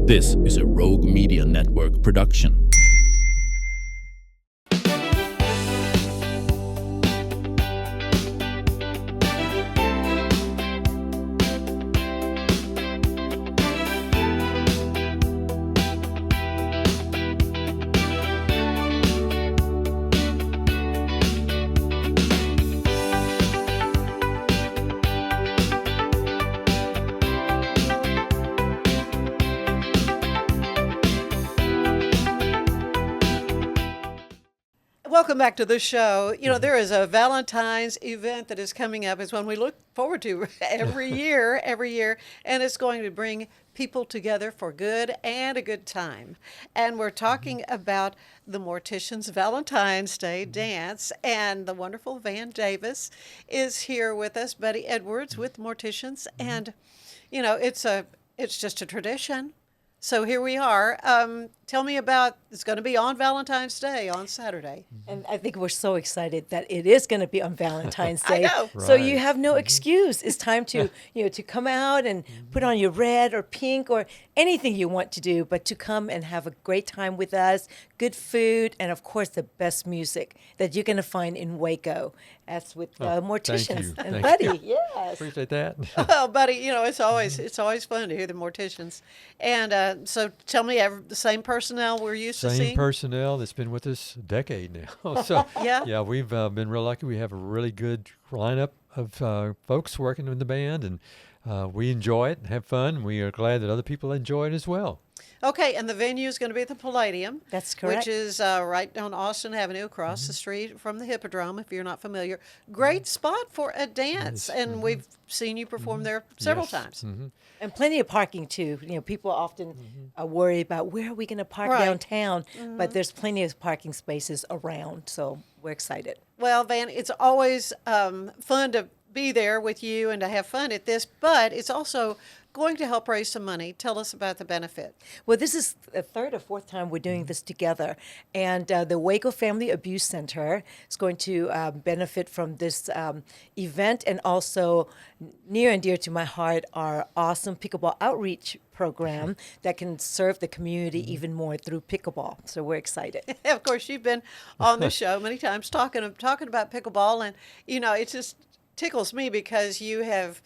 This is a Rogue Media Network production. Welcome back to the show. You know, there is a Valentine's event that is coming up. It's one we look forward to every year, and it's going to bring people together for good and a good time. And we're talking about the Morticians' Valentine's Day dance, and the wonderful Van Davis is here with us, Buddy Edwards with Morticians, and, you know, it's just a tradition. So here we are. Tell me about, it's going to be on Valentine's Day on Saturday. And I think we're so excited that it is going to be on Valentine's Day. I know. So you have no excuse. It's time to, to come out and put on your red or pink or anything you want to do, but to come and have a great time with us, good food, and of course the best music that you're going to find in Waco. That's with Morticians and Buddy. Yes. Appreciate that. Well, Buddy, you know, it's always fun to hear the Morticians. And so tell me, the same personnel we're used to seeing? Same personnel that's been with us a decade now. So yeah, we've been real lucky. We have a really good lineup of folks working in the band, and we enjoy it and have fun. We are glad that other people enjoy it as well. Okay, and the venue is going to be at the Palladium. That's correct. Which is right on Austin Avenue, across the street from the Hippodrome, if you're not familiar. Great spot for a dance, and we've seen you perform there several times. And plenty of parking, too. You know, people often worry about where are we going to park downtown, but there's plenty of parking spaces around, so we're excited. Well, Van, it's always fun to be there with you and to have fun at this, but it's also going to help raise some money. Tell us about the benefit. Well, this is the third or fourth time we're doing this together, and the Waco Family Abuse Center is going to benefit from this event, and also near and dear to my heart, our awesome pickleball outreach program that can serve the community even more through pickleball. So we're excited. Of course, you've been on the show many times talking about pickleball, and you know, it just tickles me because you have,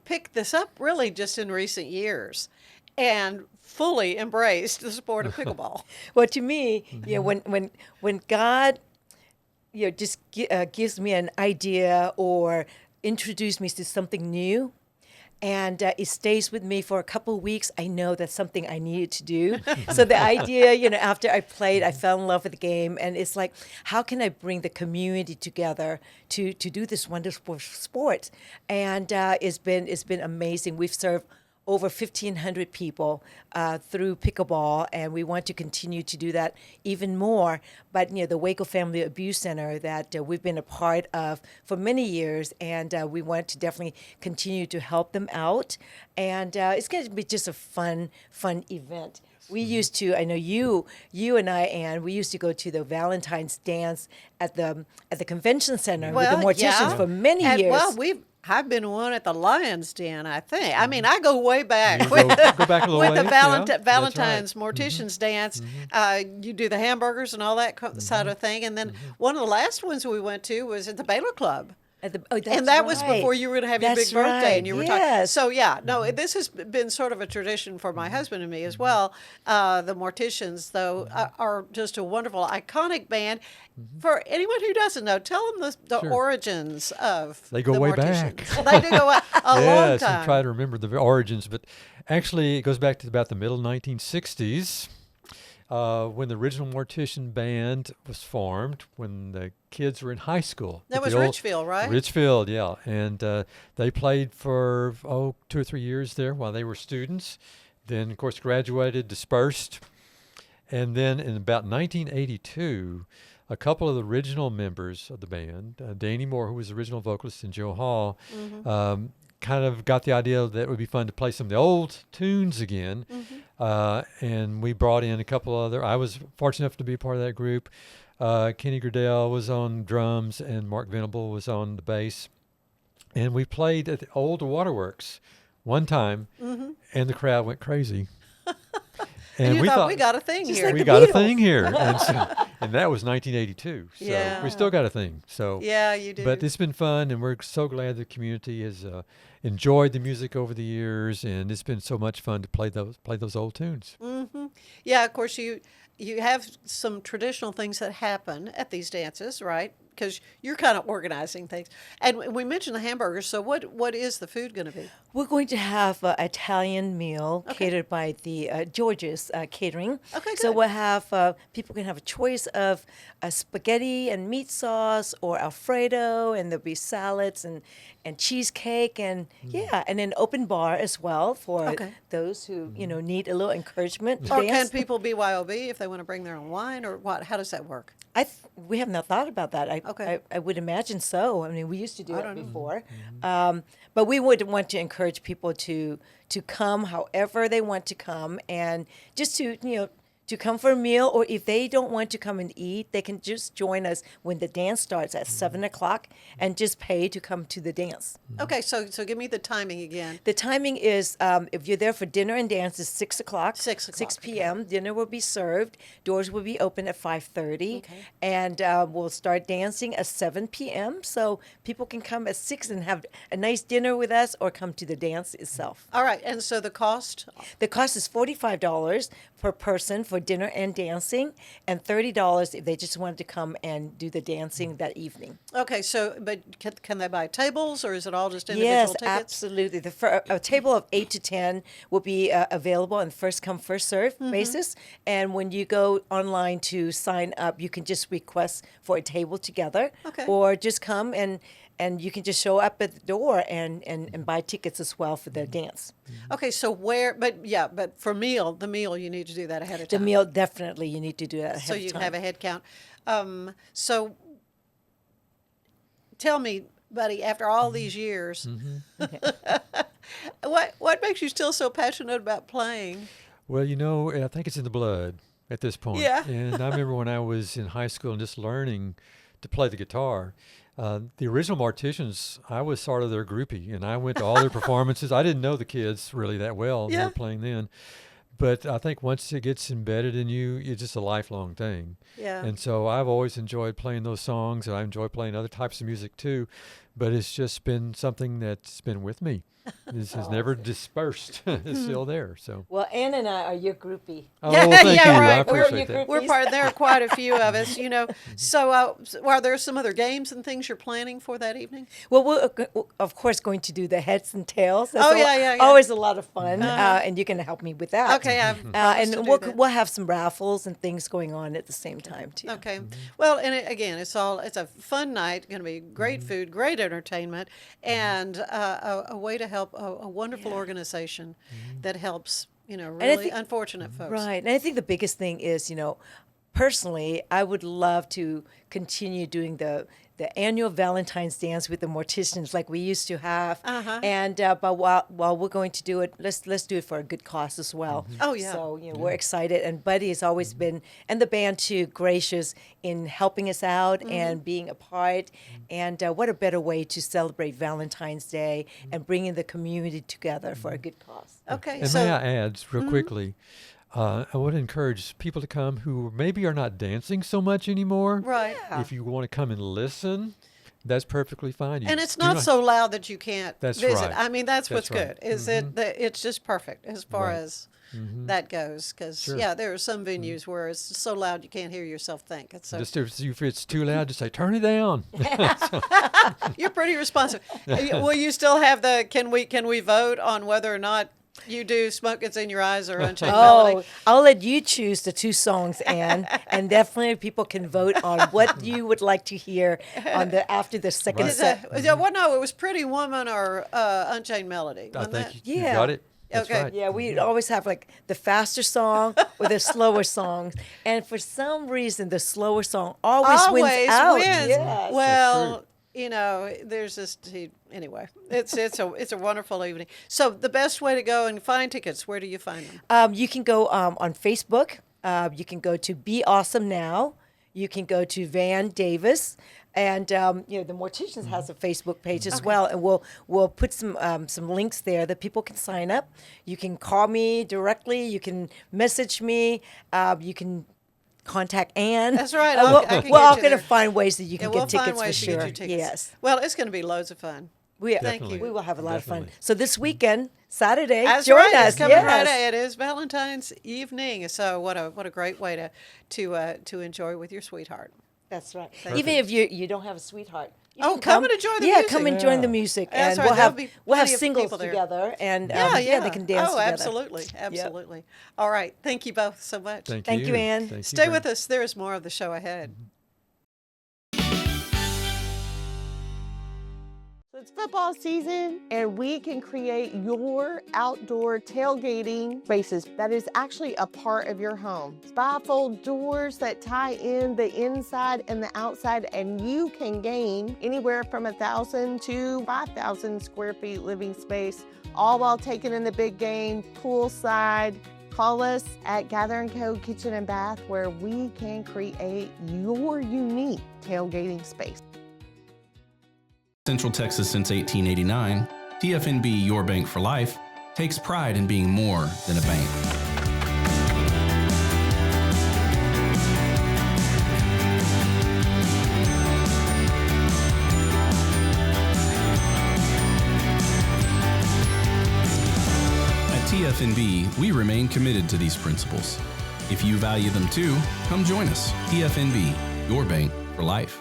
picked this up really just in recent years and fully embraced the sport of pickleball. Well, to me, when God, just gives me an idea or introduces me to something new, and it stays with me for a couple of weeks, I know that's something I needed to do. So the idea, after I played, I fell in love with the game. And it's like, how can I bring the community together to do this wonderful sport? And it's been amazing. We've served over 1,500 people through pickleball, and we want to continue to do that even more. But, the Waco Family Abuse Center that we've been a part of for many years, and we want to definitely continue to help them out. And it's going to be just a fun event. We used to, I know you and I, Ann, we used to go to the Valentine's dance at the convention center with the Morticians for many years. Well, I've been one at the Lion's Den, I think. I mean, I go way back. Go back a little with way. The Valentine's Morticians dance. You do the hamburgers and all that side of thing. And then one of the last ones we went to was at the Baylor Club. And that was before you were going to have your big birthday, and you were talking. So this has been sort of a tradition for my husband and me as well. The Morticians, though, are just a wonderful, iconic band. For anyone who doesn't know, tell them the origins of They go the way Morticians. back. They do go a long Yes, time. and try to remember the origins, but actually it goes back to about the middle 1960s. When the original Mortician band was formed, when the kids were in high school. That was Richfield, right? Richfield, yeah. And they played for, 2 or 3 years there while they were students. Then, of course, graduated, dispersed. And then in about 1982, a couple of the original members of the band, Danny Moore, who was the original vocalist, and Joe Hall, kind of got the idea that it would be fun to play some of the old tunes again. And we brought in a couple other. I was fortunate enough to be a part of that group. Kenny Gradell was on drums, and Mark Venable was on the bass. And we played at the old Waterworks one time, and the crowd went crazy. And you we thought, we got a thing Just here. like we the got a Beatles. thing here, and that was 1982. So Yeah. we still got a thing. So Yeah, you do. But it's been fun, and we're so glad the community has enjoyed the music over the years, and it's been so much fun to play those old tunes. Yeah, of course, you have some traditional things that happen at these dances, right? Because you're kind of organizing things. And we mentioned the hamburgers, so what is the food going to be? We're going to have an Italian meal catered by the George's Catering. Okay, So good. we'll have people can have a choice of spaghetti and meat sauce or Alfredo, and there'll be salads and cheesecake and and an open bar as well for Okay. those who need a little encouragement. to Or can dance. people BYOB if they want to bring their own wine, or what? How does that work? We have not thought about that. Okay. I would imagine so. I mean, we used to do I it don't know. before, but we would want to encourage people to come however they want to come, and just to come for a meal, or if they don't want to come and eat, they can just join us when the dance starts at 7:00 and just pay to come to the dance. Okay, so give me the timing again. The timing is if you're there for dinner and dance is 6:00. 6 o'clock, 6 p.m. Dinner will be served. Doors will be open at 5:30, Okay. and we'll start dancing at 7 p.m. So people can come at 6 and have a nice dinner with us, or come to the dance itself. All right, and so the cost? The cost is $45 per person for dinner and dancing, and $30 if they just wanted to come and do the dancing that evening. Okay, so but can they buy tables, or is it all just individual Yes, tickets? absolutely. A table of 8 to 10 will be available on first come, first serve basis. And when you go online to sign up, you can just request for a table together, Okay. or just come and you can just show up at the door and buy tickets as well for the dance. Okay, so but for the meal you need to do that ahead of The time. meal, definitely, you need to do that ahead So of you time. can have a head count. So tell me, buddy, after all these years, what makes you still so passionate about playing? Well, I think it's in the blood at this point. Yeah. And I remember when I was in high school and just learning to play the guitar. The original Morticians, I was sort of their groupie, and I went to all their performances. I didn't know the kids really that well. They Yeah. were playing then. But I think once it gets embedded in you, it's just a lifelong thing. Yeah. And so I've always enjoyed playing those songs, and I enjoy playing other types of music too. But it's just been something that's been with me. This has never dispersed. It's still there. So. Well, Ann and I are your groupie. Oh, Yeah, well, thank yeah, you. right. I We're appreciate your that. group. We're part. There are quite a few of us, So, are there some other games and things you're planning for that evening? Well, we're of course going to do the heads and tails. That's Yeah. always a lot of fun, and you can help me with that. Okay, I've promised to and do we'll that. we'll have some raffles and things going on at the same time too. Okay. Well, and again, it's a fun night. Going to be great food, great entertainment, and a way to help a wonderful organization that helps really think- unfortunate folks. Right, and I think the biggest thing is, personally, I would love to continue doing the annual Valentine's dance with the Morticians like we used to have. And but while we're going to do it, let's do it for a good cause as well. Oh, yeah. So we're excited, and Buddy has always been, and the band too, gracious in helping us out and being a part. And what a better way to celebrate Valentine's Day and bringing the community together for a good cause. Okay. And so may I add, real quickly, I would encourage people to come who maybe are not dancing so much anymore. right. If you want to come and listen, that's perfectly fine. You And it's do not so loud that you can't That's visit. right. I mean, that's what's That's right. good. Is it's just perfect as far Right. as that goes. Because Sure. there are some venues where it's so loud you can't hear yourself think. It's so Just if it's too loud, just say, turn it down. you're pretty responsive. Will you still have the? Can we vote on whether or not you do "Smoke Gets in Your Eyes" or "Unchained Melody"? Oh, I'll let you choose the two songs, Anne, and definitely people can vote on what you would like to hear on after the second Right. set. Well, no, it was "Pretty Woman" or "Unchained Melody." I wasn't think that? you Yeah. got it. That's Okay. right. Yeah, we always have like the faster song or the slower songs, and for some reason, the slower song always wins out. wins. Yes. Well, there's this. Anyway, it's a wonderful evening. So the best way to go and find tickets, where do you find them? You can go on Facebook. You can go to Be Awesome Now. You can go to Van Davis. And the Morticians has a Facebook page as well, and we'll put some links there that people can sign up. You can call me directly. You can message me. You can contact Ann. That's right. We're all going to find ways that you can get tickets for sure. Get you tickets. Yes. Well, it's going to be loads of fun. Thank you. We will have a lot of fun. So this weekend, Saturday, That's join right. us. It's coming yes. Friday. It is Valentine's evening. So what a great way to enjoy with your sweetheart. That's right. Perfect. Even if you don't have a sweetheart. Come and enjoy the music. music. Come and join the music. That's and right. we'll have plenty of singles people there. together. And they can dance Oh, together. absolutely. Absolutely. Yep. All right. Thank you both so much. Thank you, Ann. Thank Stay you with us. There is more of the show ahead. It's football season, and we can create your outdoor tailgating spaces that is actually a part of your home. Bifold doors that tie in the inside and the outside, and you can gain anywhere from 1,000 to 5,000 square feet living space, all while taking in the big game, poolside. Call us at Gather & Co. Kitchen and Bath, where we can create your unique tailgating space. Central Texas since 1889, TFNB Your Bank for Life takes pride in being more than a bank. At TFNB, we remain committed to these principles. If you value them too, come join us. TFNB Your Bank for Life.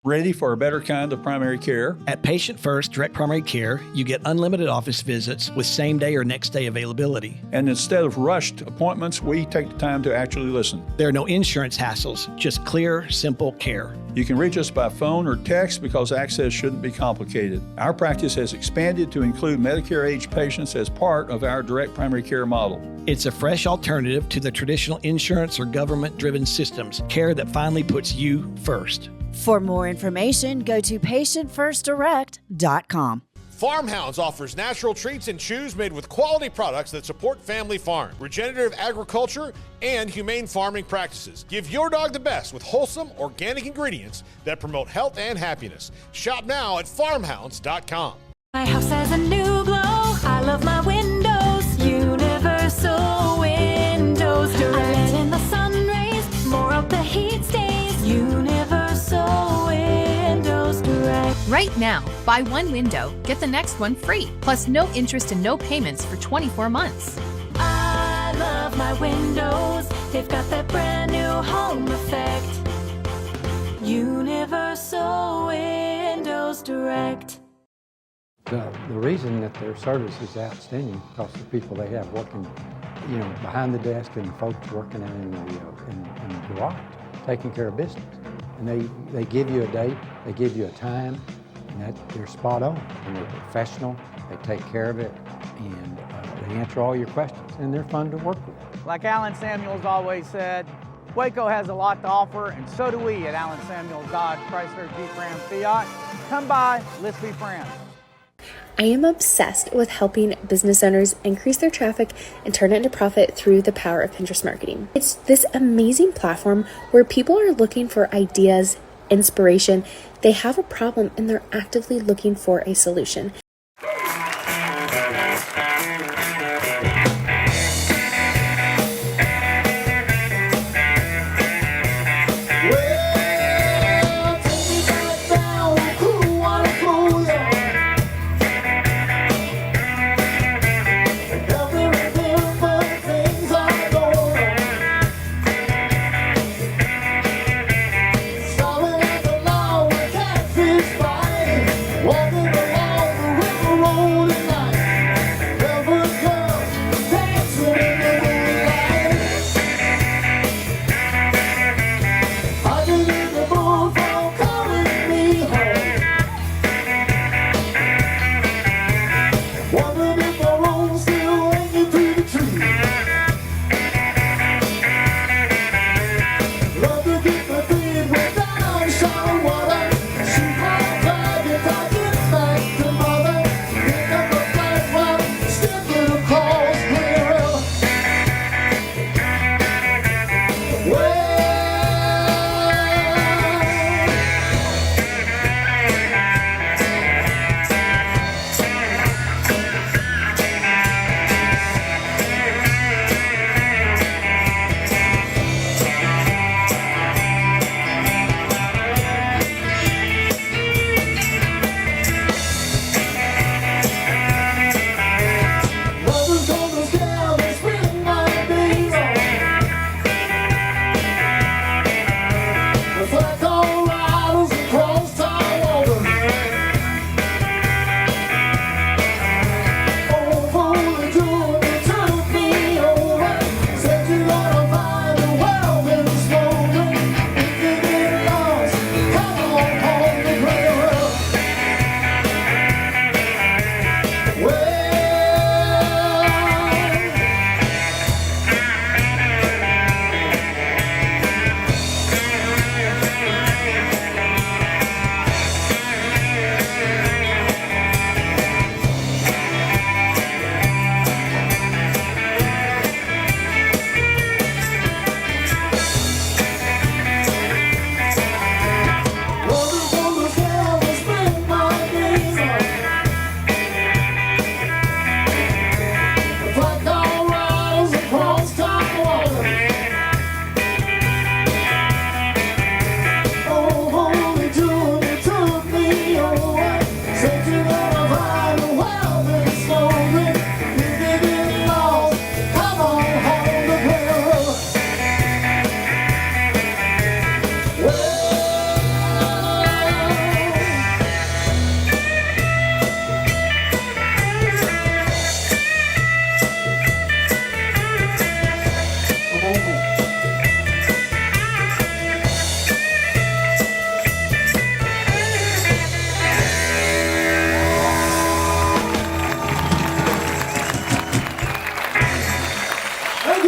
Ready for a better kind of primary care? At Patient First Direct Primary Care, you get unlimited office visits with same-day or next-day availability. And instead of rushed appointments, we take the time to actually listen. There are no insurance hassles, just clear, simple care. You can reach us by phone or text because access shouldn't be complicated. Our practice has expanded to include Medicare-age patients as part of our direct primary care model. It's a fresh alternative to the traditional insurance or government-driven systems, care that finally puts you first. For more information, go to patientfirstdirect.com. Farmhounds offers natural treats and chews made with quality products that support family farm, regenerative agriculture, and humane farming practices. Give your dog the best with wholesome, organic ingredients that promote health and happiness. Shop now at farmhounds.com. My house has a new glow. I love my windows. Universal Windows Direct. I let in the sun rays, more of the heat stays. Universal Windows Direct. Right now, buy one window, get the next one free, plus no interest and no payments for 24 months. I love my windows. They've got that brand new home effect. Universal Windows Direct. The reason that their service is outstanding because the people they have working, behind the desk and the folks working out in the garage, taking care of business. And they give you a date, they give you a time, and they're spot on. And they're professional, they take care of it, and they answer all your questions, and they're fun to work with. Like Alan Samuels always said, Waco has a lot to offer, and so do we at Alan Samuels Dodge, Chrysler, Jeep, Ram, Fiat. Come by, let's be friends. I am obsessed with helping business owners increase their traffic and turn it into profit through the power of Pinterest marketing. It's this amazing platform where people are looking for ideas, inspiration. They have a problem and they're actively looking for a solution. Walking along the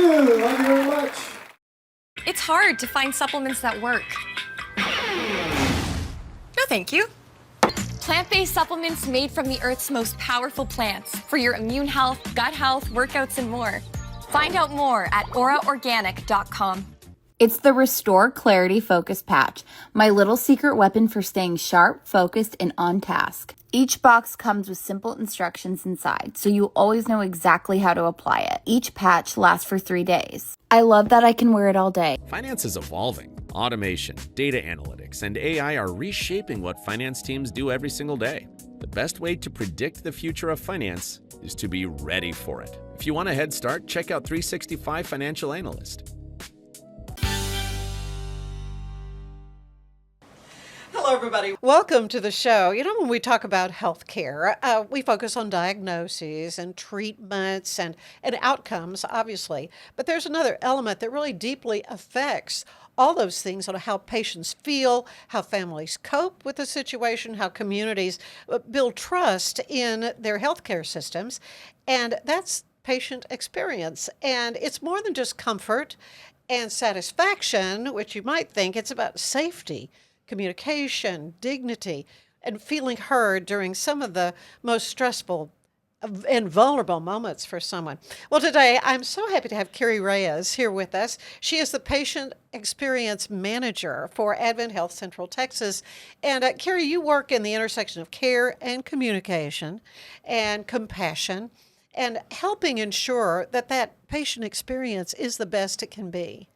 you. Thank you very much. It's hard to find supplements that work. No, thank you. Plant-based supplements made from the Earth's most powerful plants for your immune health, gut health, workouts, and more. Find out more at auraorganic.com. It's the Restore Clarity Focus Patch, my little secret weapon for staying sharp, focused, and on task. Each box comes with simple instructions inside, so you always know exactly how to apply it. Each patch lasts for 3 days. I love that I can wear it all day. Finance is evolving. Automation, data analytics, and AI are reshaping what finance teams do every single day. The best way to predict the future of finance is to be ready for it. If you want a head start, check out 365 Financial Analyst. Hello, everybody. Welcome to the show. You know, when we talk about healthcare, we focus on diagnoses and treatments and outcomes, obviously. But there's another element that really deeply affects all those things on how patients feel, how families cope with the situation, how communities build trust in their healthcare systems. And that's patient experience. And it's more than just comfort and satisfaction, which you might think it's about safety, communication, dignity, and feeling heard during some of the most stressful and vulnerable moments for someone. Well, today I'm so happy to have Kerri Reyes here with us. She is the Patient Experience Manager for Advent Health Central Texas. And Kerri, you work in the intersection of care and communication and compassion and helping ensure that that patient experience is the best it can be.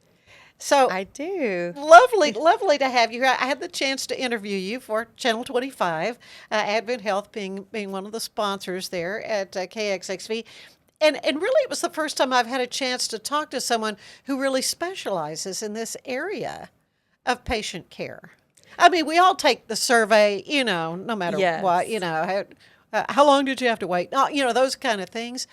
So I do. Lovely to have you here. I had the chance to interview you for Channel 25, Advent Health being one of the sponsors there at KXXV. And really, it was the first time I've had a chance to talk to someone who really specializes in this area of patient care. I mean, we all take the survey, no matter what, how long did you have to wait? Those kind of things.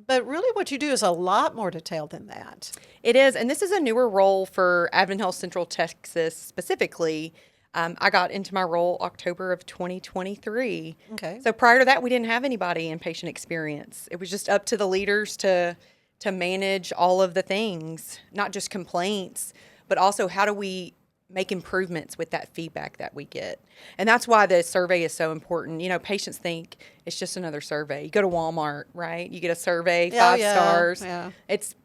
But really what you do is a lot more detailed than that. It is, and this is a newer role for Advent Health Central Texas specifically. I got into my role October of 2023. Okay. So prior to that, we didn't have anybody in patient experience. It was just up to the leaders to manage all of the things, not just complaints, but also how do we make improvements with that feedback that we get. And that's why the survey is so important. Patients think it's just another survey. You go to Walmart, right? You get a survey, 5 stars. Yeah.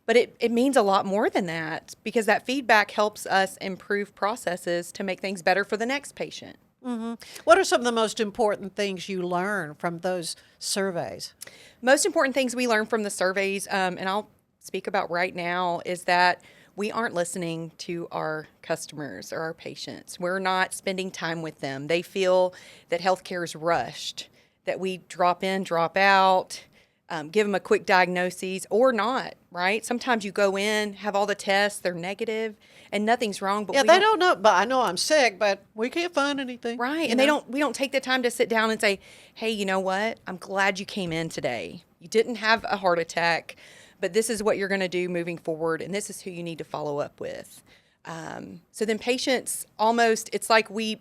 But it means a lot more than that, because that feedback helps us improve processes to make things better for the next patient. Mm-hmm. What are some of the most important things you learn from those surveys? Most important things we learn from the surveys, and I'll speak about right now, is that we aren't listening to our customers or our patients. We're not spending time with them. They feel that healthcare is rushed, that we drop in, drop out, give them a quick diagnosis or not, right? Sometimes you go in, have all the tests, they're negative, and nothing's wrong. But they don't know, but I know I'm sick, but we can't find anything. Right, and we don't take the time to sit down and say, hey, you know what? I'm glad you came in today. You didn't have a heart attack, but this is what you're going to do moving forward, and this is who you need to follow up with. So then patients almost, it's like we,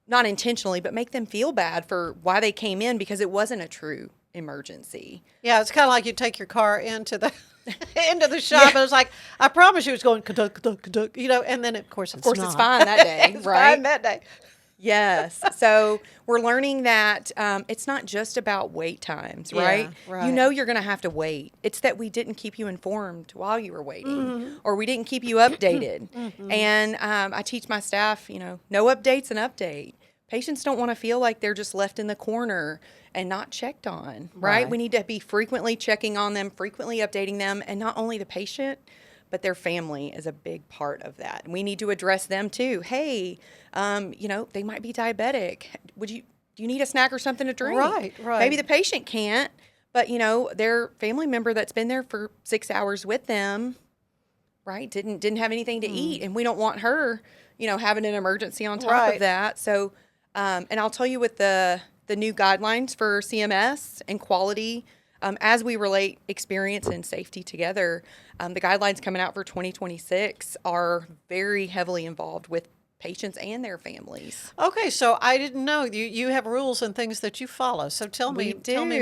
not intentionally, but make them feel bad for why they came in because it wasn't a true emergency. Yeah, it's kind of like you take your car into the shop, and it's like, I promise you it's going, and then of course it's not. It's fine that day, it's right? fine that day. Yes. So we're learning that it's not just about wait times, right? Yeah, right. You know you're going to have to wait. It's that we didn't keep you informed while you were waiting, or we didn't keep you updated. And I teach my staff, no update's an update. Patients don't want to feel like they're just left in the corner and not checked on, right? We need to be frequently checking on them, frequently updating them, and not only the patient, but their family is a big part of that. And we need to address them too. Hey, they might be diabetic. Do you need a snack or something to drink? Right. Maybe the patient can't, but their family member that's been there for 6 hours with them, right, didn't have anything to eat, and we don't want her, having an emergency on top of that. So, and I'll tell you with the new guidelines for CMS and quality, as we relate experience and safety together, the guidelines coming out for 2026 are very heavily involved with patients and their families. Okay, so I didn't know you have rules and things that you follow. So tell me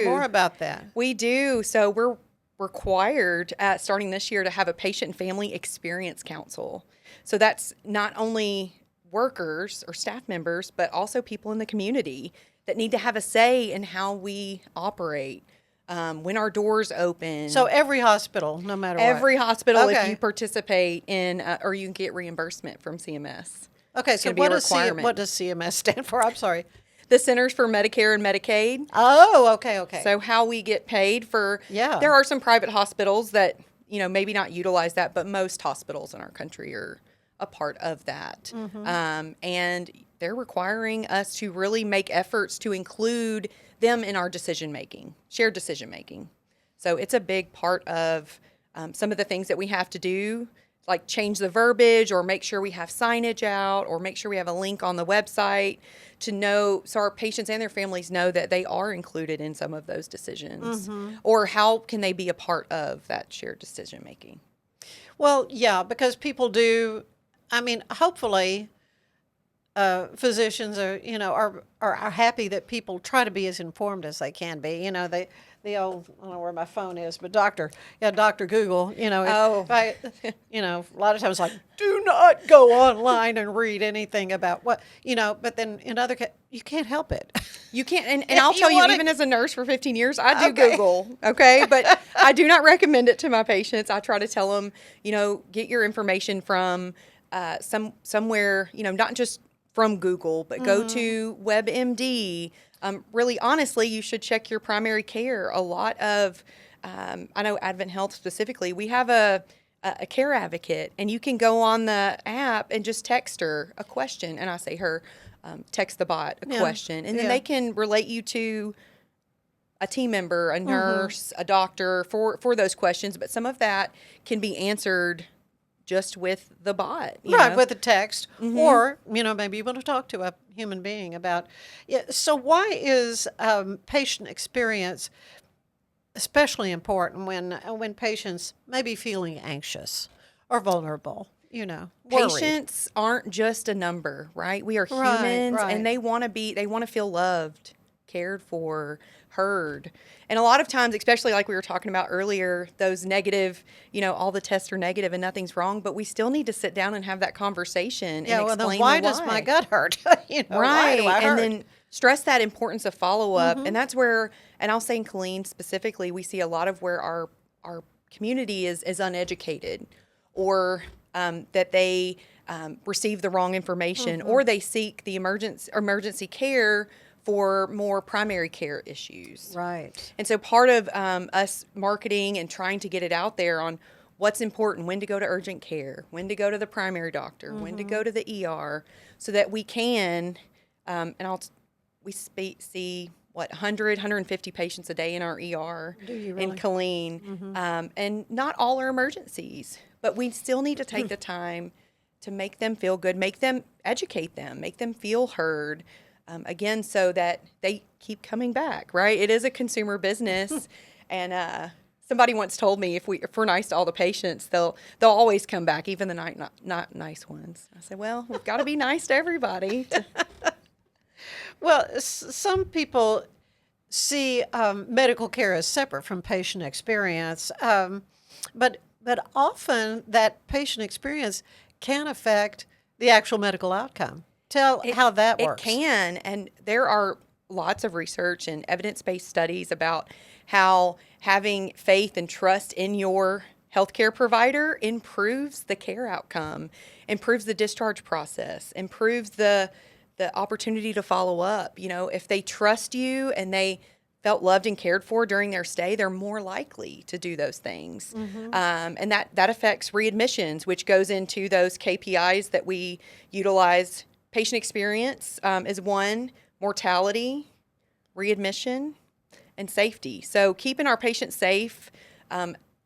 more about that. We do. So we're required starting this year to have a patient and family experience council. So that's not only workers or staff members, but also people in the community that need to have a say in how we operate. When our doors open. So every hospital, no matter every what. hospital, Okay. if you participate in, or you can get reimbursement from CMS. Okay, It's so gonna be a what does CMS stand for? I'm sorry. The Centers for Medicare and Medicaid. Oh, okay. So how we get paid for, Yeah. there are some private hospitals that, maybe not utilize that, but most hospitals in our country are a part of that. And they're requiring us to really make efforts to include them in our shared decision making. So it's a big part of some of the things that we have to do, like change the verbiage or make sure we have signage out or make sure we have a link on the website to know, so our patients and their families know that they are included in some of those decisions. Or how can they be a part of that shared decision making? Well, yeah, because people do, hopefully physicians are happy that people try to be as informed as they can be. The old, I don't know where my phone is, but Dr. Google, a lot of times like, do not go online and read anything about what, but then in other cases, you can't help it. You can't, and I'll tell you, even as a nurse for 15 years, I do Okay. Google, okay? But I do not recommend it to my patients. I try to tell them, get your information from somewhere, not just from Google, but go to WebMD. Really, honestly, you should check your primary care. A lot of, I know Advent Health specifically, we have a care advocate, and you can go on the app and just text her a question. And I say her, text the bot a question. And then they can relate you to a team member, a nurse, a doctor for those questions. But some of that can be answered just with the bot. With a text. Or, maybe you want to talk to a human being about. Yeah, so why is patient experience especially important when patients may be feeling anxious or vulnerable, worried? Patients aren't just a number, right? We are humans, and they want to feel loved, cared for, heard. And a lot of times, especially like we were talking about earlier, those negative, all the tests are negative and nothing's wrong, but we still need to sit down and have that conversation and explain then why does my gut hurt? Right. Why do I hurt? And then stress that importance of follow-up. And that's where, and I'll say in Killeen specifically, we see a lot of where our community is uneducated, or that they receive the wrong information, or they seek the emergency care for more primary care issues. Right. And so part of us marketing and trying to get it out there on what's important, when to go to urgent care, when to go to the primary doctor, when to go to the ER, so that we can, we see 100, 150 patients a day in our ER in Killeen. And not all are emergencies, but we still need to take the time to make them feel good, educate them, make them feel heard, again, so that they keep coming back, right? It is a consumer business. And somebody once told me if we're nice to all the patients, they'll always come back, even the not nice ones. I said, well, we've got to be nice to everybody. Well, some people see medical care as separate from patient experience, but often that patient experience can affect the actual medical outcome. Tell how that works. It can, and there are lots of research and evidence-based studies about how having faith and trust in your healthcare provider improves the care outcome, improves the discharge process, improves the opportunity to follow up. If they trust you and they felt loved and cared for during their stay, they're more likely to do those things. And that affects readmissions, which goes into those KPIs that we utilize. Patient experience is one, mortality, readmission, and safety. So keeping our patients safe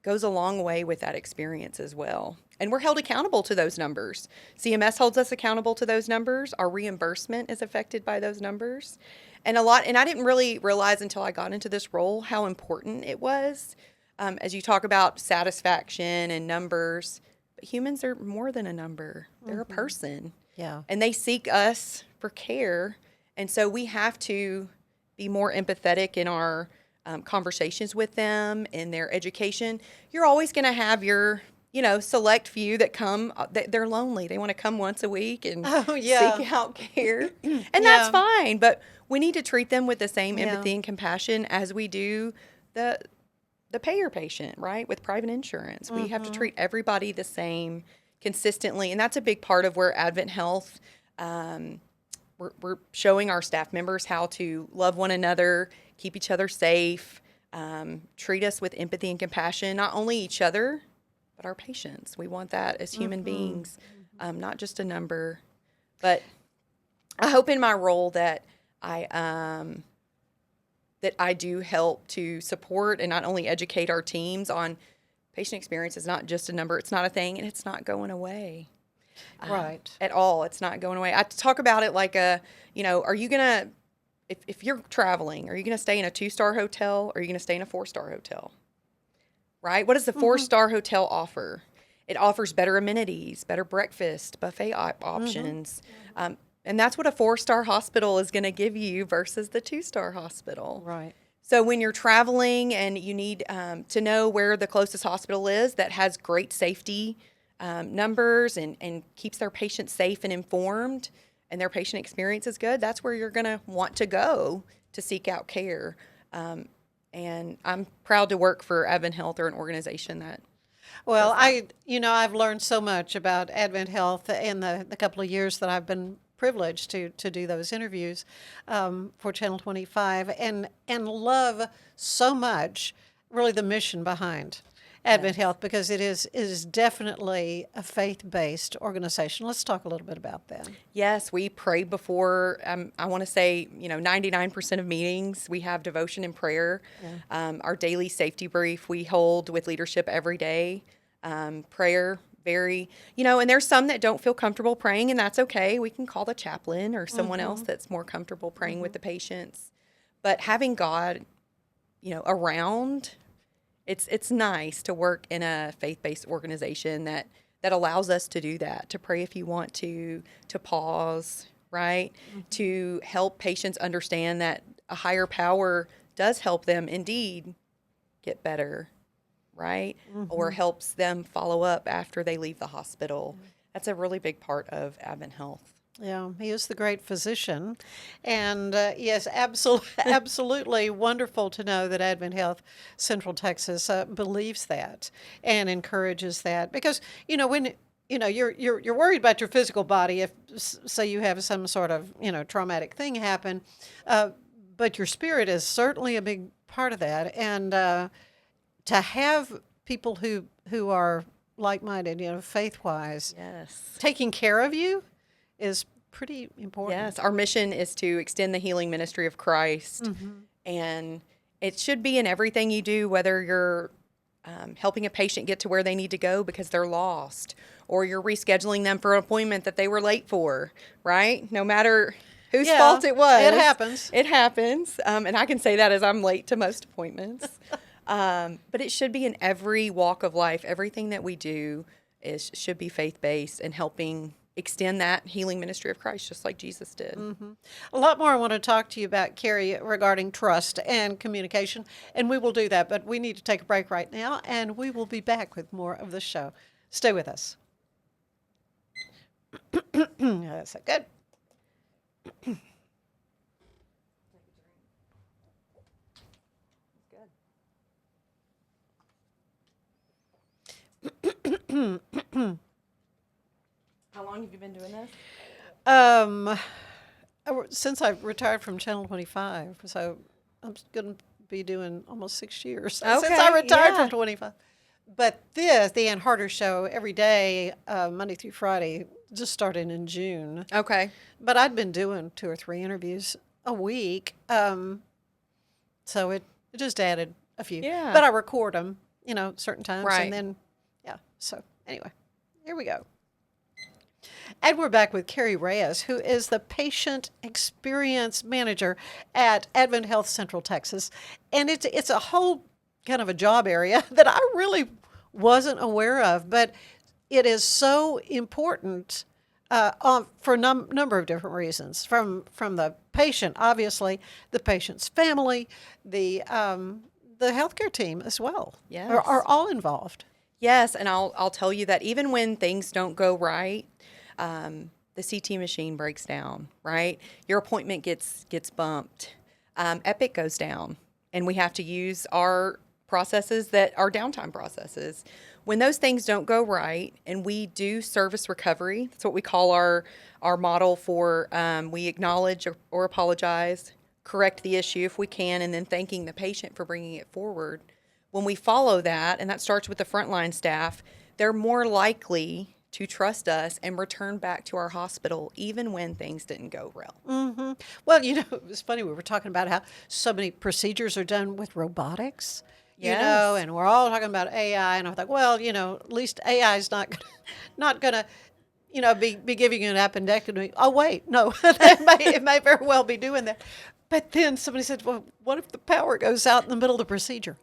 goes a long way with that experience as well. And we're held accountable to those numbers. CMS holds us accountable to those numbers. Our reimbursement is affected by those numbers. And I didn't really realize until I got into this role how important it was. As you talk about satisfaction and numbers, but humans are more than a number. They're a person. Yeah. And they seek us for care. And so we have to be more empathetic in our conversations with them in their education. You're always going to have your, select few that come, they're lonely. They want to come once a week and seek out care. And that's fine. But we need to treat them with the same empathy and compassion as we do the payer patient, right? With private insurance. We have to treat everybody the same consistently. And that's a big part of where Advent Health, we're showing our staff members how to love one another, keep each other safe, treat us with empathy and compassion, not only each other, but our patients. We want that as human beings, not just a number. But I hope in my role that I do help to support and not only educate our teams on patient experience is not just a number, it's not a thing, and it's not going away. Right. At all. It's not going away. I talk about it like are you going to, if you're traveling, are you going to stay in a 2-star hotel or are you going to stay in a 4-star hotel? Right? What does the 4-star hotel offer? It offers better amenities, better breakfast, buffet options. And that's what a 4-star hospital is going to give you versus the 2-star hospital. Right. So when you're traveling and you need to know where the closest hospital is that has great safety numbers and keeps their patients safe and informed and their patient experience is good, that's where you're going to want to go to seek out care. And I'm proud to work for Advent Health, or an organization that. Well, I've learned so much about Advent Health in the couple of years that I've been privileged to do those interviews for Channel 25 and love so much really the mission behind Advent Health, because it is definitely a faith-based organization. Let's talk a little bit about that. Yes, we pray before, I want to say, 99% of meetings, we have devotion and prayer. Yeah. Our daily safety brief we hold with leadership every day. Prayer, and there's some that don't feel comfortable praying, and that's okay. We can call the chaplain or someone else that's more comfortable praying with the patients. But having God, around, it's nice to work in a faith-based organization that allows us to do that, to pray if you want to pause, right? To help patients understand that a higher power does help them indeed get better, right? Or helps them follow up after they leave the hospital. That's a really big part of Advent Health. Yeah, he is the great physician. And yes, absolutely wonderful to know that Advent Health Central Texas believes that and encourages that. Because, when you're worried about your physical body, if say you have some sort of, traumatic thing happen, but your spirit is certainly a big part of that. And to have people who are like-minded, faith-wise, taking care of you is pretty important. Yes, our mission is to extend the healing ministry of Christ, and it should be in everything you do, whether you're helping a patient get to where they need to go because they're lost, or you're rescheduling them for an appointment that they were late for, right? No matter whose fault it was. It happens. It happens, and I can say that as I'm late to most appointments. But it should be in every walk of life. Everything that we do should be faith-based and helping extend that healing ministry of Christ, just like Jesus did. A lot more I want to talk to you about, Kerri, regarding trust and communication, and we will do that, but we need to take a break right now, and we will be back with more of the show. Stay with us. That's good. How long have you been doing this? Since I retired from Channel 25, so I'm going to be doing almost 6 years since I retired from 25. But the Ann Harder Show every day, Monday through Friday, just started in June. Okay. But I'd been doing 2 or 3 interviews a week, so it just added a few. Yeah. But I record them, certain times, Right. and then So anyway, here we go. And we're back with Kerri Reyes, who is the Patient Experience Manager at Advent Health Central Texas. And it's a whole kind of a job area that I really wasn't aware of, but it is so important for a number of different reasons. From the patient, obviously, the patient's family, the healthcare team as well. Yes. Are all involved. Yes, and I'll tell you that even when things don't go right, the CT machine breaks down, right? Your appointment gets bumped. Epic goes down, and we have to use our processes that are downtime processes. When those things don't go right, and we do service recovery, that's what we call our model for we acknowledge or apologize, correct the issue if we can, and then thanking the patient for bringing it forward. When we follow that, and that starts with the frontline staff, they're more likely to trust us and return back to our hospital even when things didn't go well. Mm-hmm. Well, it was funny. We were talking about how so many procedures are done with robotics, Yes. and we're all talking about AI. And I thought, well, at least AI is not going to, be giving you an appendectomy. Oh, wait, no, it may very well be doing that. But then somebody said, well, what if the power goes out in the middle of the procedure?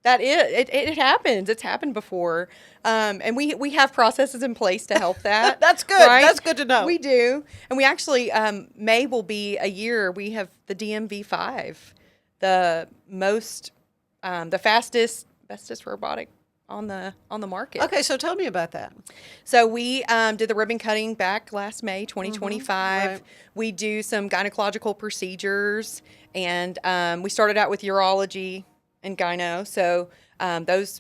That it happens. It's happened before, and we have processes in place to help that. That's good. Right? That's good to know. We do, and we actually May will be a year. We have the DMV5, the most, the fastest robotic on the market. Okay, so tell me about that. So we did the ribbon cutting back last May 2025. Right. We do some gynecological procedures, and we started out with urology and gyno. So those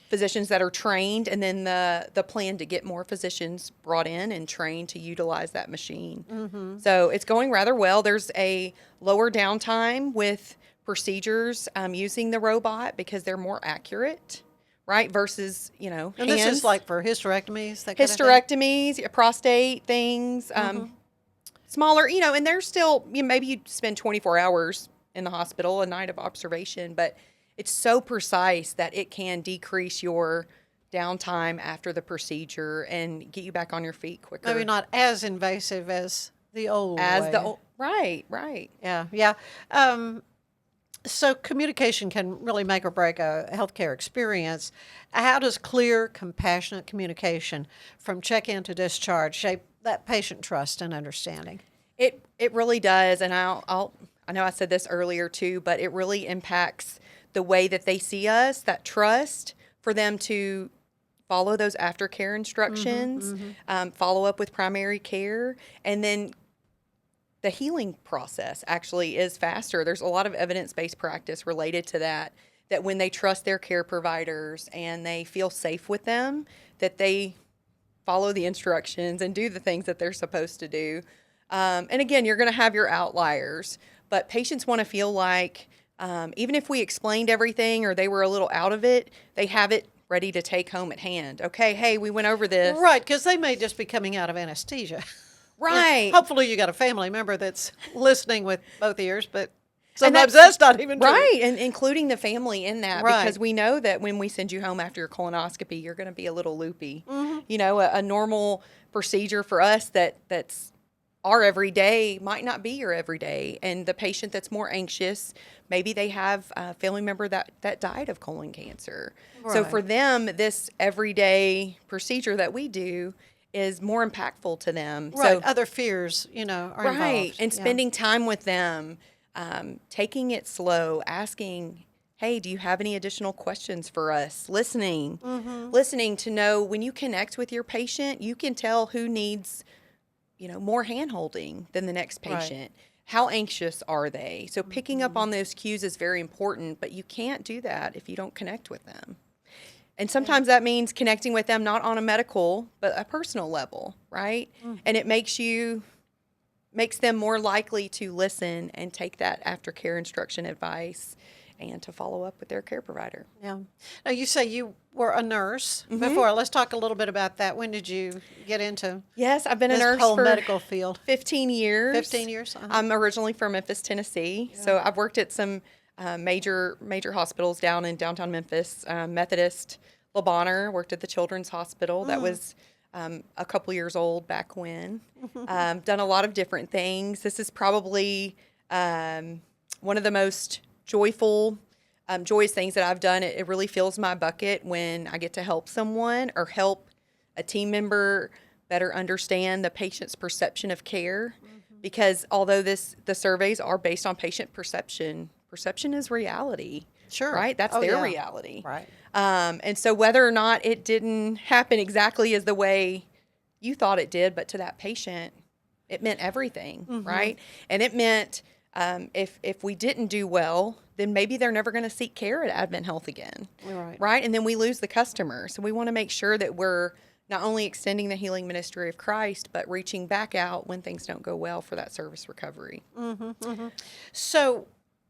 physicians that are trained, and then the plan to get more physicians brought in and trained to utilize that machine. Mm-hmm. So it's going rather well. There's a lower downtime with procedures using the robot because they're more accurate, right? Versus, And hands. this is like for hysterectomies, that kind of thing? Hysterectomies, prostate things, smaller, and there's still, maybe you spend 24 hours in the hospital, a night of observation, but it's so precise that it can decrease your downtime after the procedure and get you back on your feet quicker. Maybe not as invasive as the old way. Right. Yeah. So communication can really make or break a healthcare experience. How does clear, compassionate communication from check-in to discharge shape that patient trust and understanding? It really does, and I know I said this earlier too, but it really impacts the way that they see us, that trust for them to follow those aftercare instructions, follow up with primary care, and then the healing process actually is faster. There's a lot of evidence-based practice related to that when they trust their care providers and they feel safe with them, that they follow the instructions and do the things that they're supposed to do. And again, you're going to have your outliers, but patients want to feel like even if we explained everything or they were a little out of it, they have it ready to take home at hand. Okay, hey, we went over this. Right, because they may just be coming out of anesthesia. Right. Hopefully you got a family member that's listening with both ears, but sometimes that's not even true. Right, and including the family in that, Right. because we know that when we send you home after your colonoscopy, you're going to be a little loopy. A normal procedure for us that's our everyday might not be your everyday. And the patient that's more anxious, maybe they have a family member that died of colon cancer. So Right. for them, this everyday procedure that we do is more impactful to them. Right, So, other fears, are right, involved. and Yeah. spending time with them, taking it slow, asking, hey, do you have any additional questions for us? Listening to know when you connect with your patient, you can tell who needs more hand-holding than the next Right. patient. How anxious are they? So picking up on those cues is very important, but you can't do that if you don't connect with them. And sometimes that means connecting with them not on a medical, but a personal level, right? And it makes them more likely to listen and take that aftercare instruction advice and to follow up with their care provider. Yeah. Now, you say you were a nurse before. Let's talk a little bit about that. When did you get into Yes, I've been a this nurse whole for medical field? 15 years. 15 years? Uh-huh. I'm originally from Memphis, Tennessee. So I've worked at some major hospitals down in downtown Memphis. Methodist, Le Bonheur, worked at the Children's Hospital. That was a couple years old back when. Done a lot of different things. This is probably one of the most joyous things that I've done. It really fills my bucket when I get to help someone or help a team member better understand the patient's perception of care, because although the surveys are based on patient perception is reality. Sure. Right? That's Oh, their yeah. reality. Right. And so whether or not it didn't happen exactly as the way you thought it did, but to that patient, it meant everything, right? And it meant if we didn't do well, then maybe they're never going to seek care at Advent Health again. Right? And then we lose the customer. So we want to make sure that we're not only extending the healing ministry of Christ, but reaching back out when things don't go well for that service recovery. So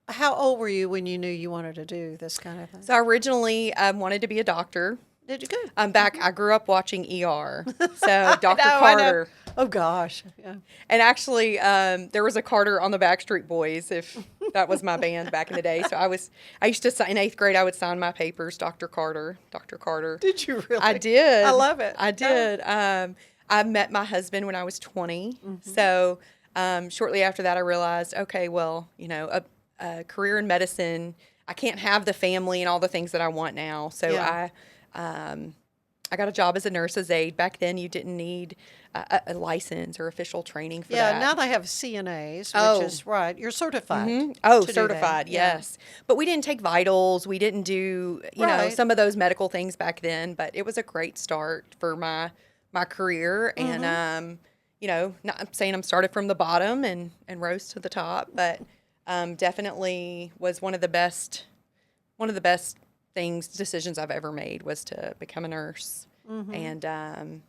how old were you when you knew you wanted to do this kind of thing? So I originally wanted to be a doctor. Did you good? I grew up watching ER. So Dr. I know. Carter. Oh gosh. Yeah. And actually, there was a Carter on the Backstreet Boys, if that was my band back in the day. So I used to sign, in 8th grade, I would sign my papers, Dr. Carter, Dr. Carter. Did you really? I did. I love it. I did. I met my husband when I was 20. So shortly after that, I realized, okay, well, a career in medicine, I can't have the family and all the things that I want now. So I got a job as a nurse's aide. Back then, you didn't need a license or official training for that. Yeah, now they have CNAs, which is right. You're certified. Oh, to do certified, that. Yeah. yes. But we didn't take vitals. We didn't do, Right. some of those medical things back then. But it was a great start for my career. And, not saying I'm started from the bottom and rose to the top, but definitely was one of the best decisions I've ever made was to become a nurse. And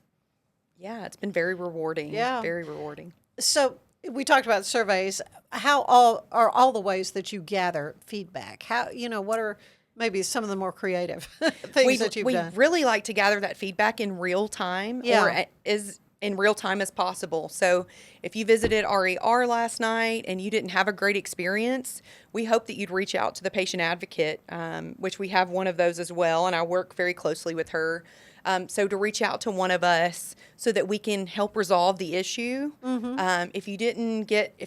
it's been very rewarding. Yeah. Very rewarding. So we talked about surveys. How are all the ways that you gather feedback? How what are maybe some of the more creative things that you've done? We really like to gather that feedback in real time, or as in real time as possible. So if you visited RER last night and you didn't have a great experience, we hope that you'd reach out to the patient advocate, which we have one of those as well, and I work very closely with her. So to reach out to one of us so that we can help resolve the issue. If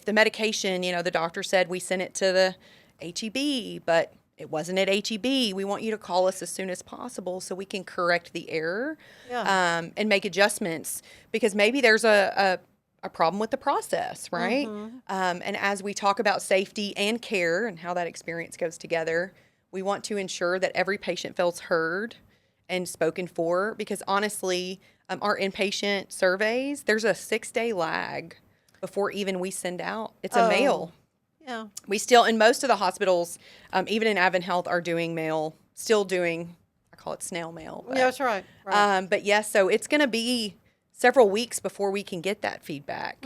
the medication, the doctor said we sent it to the HEB, but it wasn't at HEB, we want you to call us as soon as possible so we can correct the error and make adjustments, because maybe there's a problem with the process, right? And as we talk about safety and care and how that experience goes together, we want to ensure that every patient feels heard and spoken for, because honestly, our inpatient surveys, there's a 6-day lag before even we send out. It's a mail. Yeah. We still, in most of the hospitals, even in Advent Health, are doing mail, still doing, I call it snail mail. But, Yeah, that's right. but yes, so it's going to be several weeks before we can get that feedback.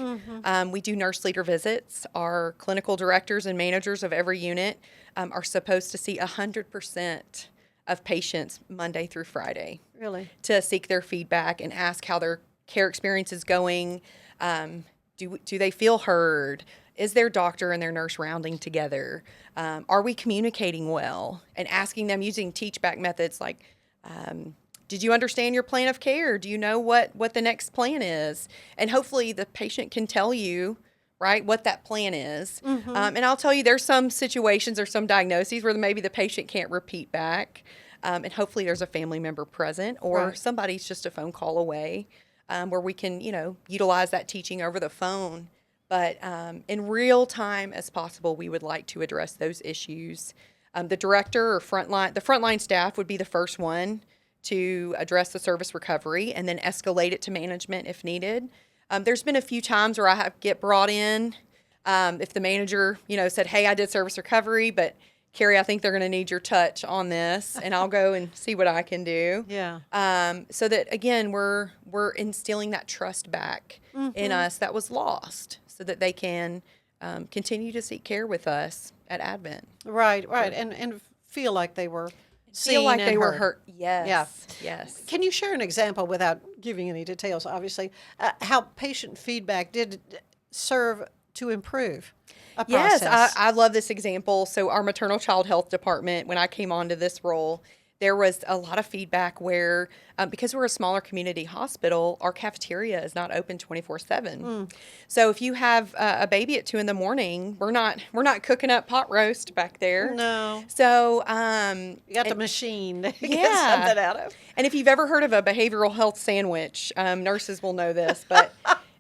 We do nurse leader visits. Our clinical directors and managers of every unit are supposed to see 100% of patients Monday through Friday. Really? To seek their feedback and ask how their care experience is going. Do they feel heard? Is their doctor and their nurse rounding together? Are we communicating well? And asking them using teach-back methods like, did you understand your plan of care? Do you know what the next plan is? And hopefully the patient can tell you, right, what that plan is. And I'll tell you, there's some situations or some diagnoses where maybe the patient can't repeat back. And hopefully there's a family member present, or somebody's just a phone call away, where we can, utilize that teaching over the phone. But in real time as possible, we would like to address those issues. The director or the frontline staff would be the first one to address the service recovery and then escalate it to management if needed. There's been a few times where I get brought in if the manager, said, hey, I did service recovery, but Kerri, I think they're going to need your touch on this, and I'll go and see what I can do. Yeah. So that, again, we're instilling that trust back in us that was lost, so that they can continue to seek care with us at Advent. Right. And feel like they were seen like and they were heard. heard. Yes. Yeah. Yes. Can you share an example, without giving any details, obviously, how patient feedback did serve to improve a process? Yes, I love this example. So our maternal child health department, when I came onto this role, there was a lot of feedback where, because we're a smaller community hospital, our cafeteria is not open 24/7. So if you have a baby at 2 a.m, we're not cooking up pot roast back there. No. So you got the machine to yeah. get something out of. And if you've ever heard of a behavioral health sandwich, nurses will know this, but